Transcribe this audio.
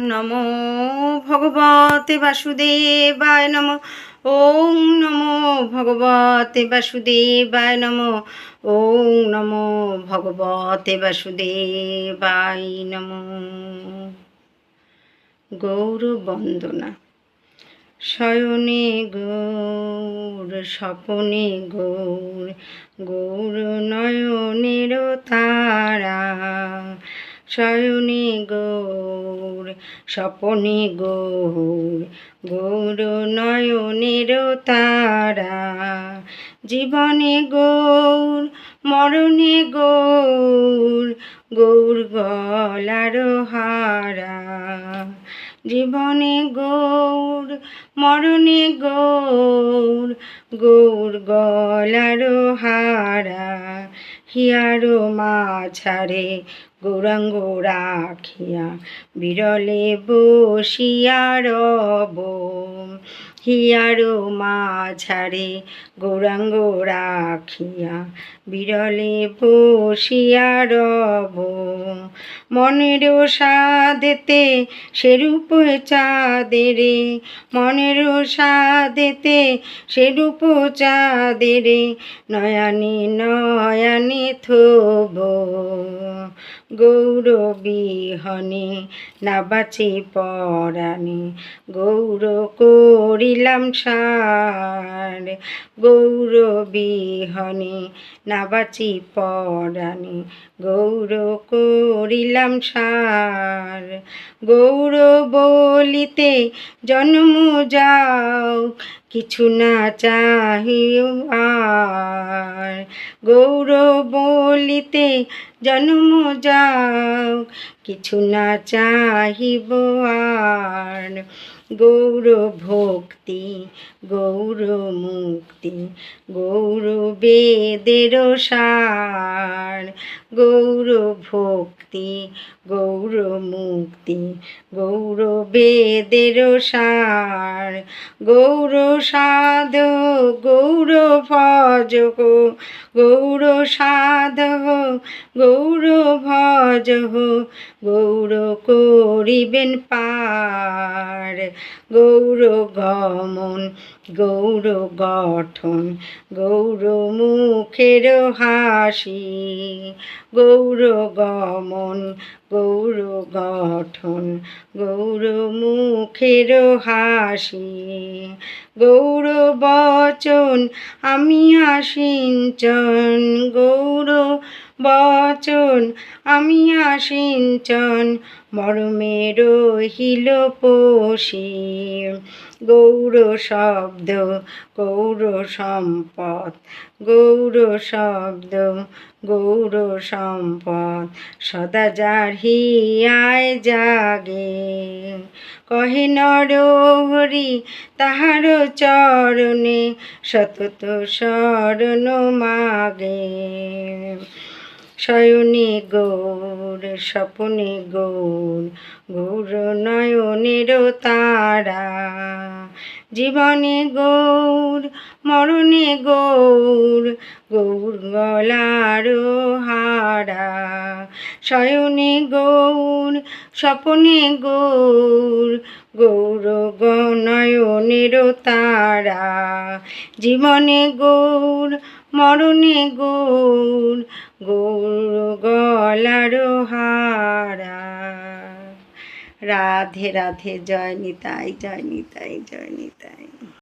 নমো ভগবতে বাসুদেবায় নমো। ওং নমো ভগবতে বাসুদেবায় নমো। ওং নমো ভগবতে বাসুদেবায় নমো। গৌর বন্দনা। শয়নে গৌর স্বপনে গৌর, গৌর নয়নের তারা। শয়নে গৌর স্বপনে গৌর, গৌর নয়নের তারা। জীবনে গৌর মরণে গৌর, গৌর গলার হারা। জীবনে গৌর মরণে গৌর, গৌর গলার হারা। হিয়ার মাঝারে গৌরাঙ্গ রাখিয়া, বিরলে বসিয়া রব। হিয়ার মাঝারে গৌরাঙ্গ রাখিয়া, বিরলে বসিয়া রব। মনের সাধেতে সেরূপ চাঁদেরে, মনের সাধেতে সেরূপ চাঁদেরে, নয়নে নয়নে থোব। গৌর বিহনে না বাঁচে পরাণে, গৌর করিলাম সার। গৌর বিহনে না বাঁচি পরাণে, গৌর করিলাম সার। গৌর বলিতে জন্ম যাও, কিছু না চাহিও আর। গৌর বলিতে জন্ম যাও, কিছু না চাহিব আর। গৌর ভক্তি গৌর মুক্তি, গৌর বেদের সার। গৌর ভক্তি গৌর মুক্তি, গৌর বেদের সার। গৌর সাধক গৌর ভজক, গৌর সাধক গৌর ভজক, গৌর করিবেন পার। গৌর গমন গৌর গঠন, গৌর মুখের হাসি। গৌর গমন গৌর গঠন, গৌর মুখের হাসি। গৌর বচন আমি আসিঞ্চন, গৌর বচন আমি আসিঞ্চন, মর্মে রহিল পোষি। গৌর শব্দ গৌর সম্পদ, গৌর শব্দ গৌর সম্পদ, সদা যার হিয়ায় জাগে। কহে নর হরি তাহার চরণে, সতত শরণ মাগে। শয়নে গৌর স্বপনে গৌর, গৌর নয়নের তারা। জীবনে গৌর মরণে গৌর, গৌর গলার হারা। শয়নে গৌর স্বপনে গৌর, গৌর নয়নের তারা। জীবনে গৌর মরণে গৌর, গৌর গলার হারা। রাধে রাধে। জয় নিতাই, জয় নিতাই, জয় নিতাই।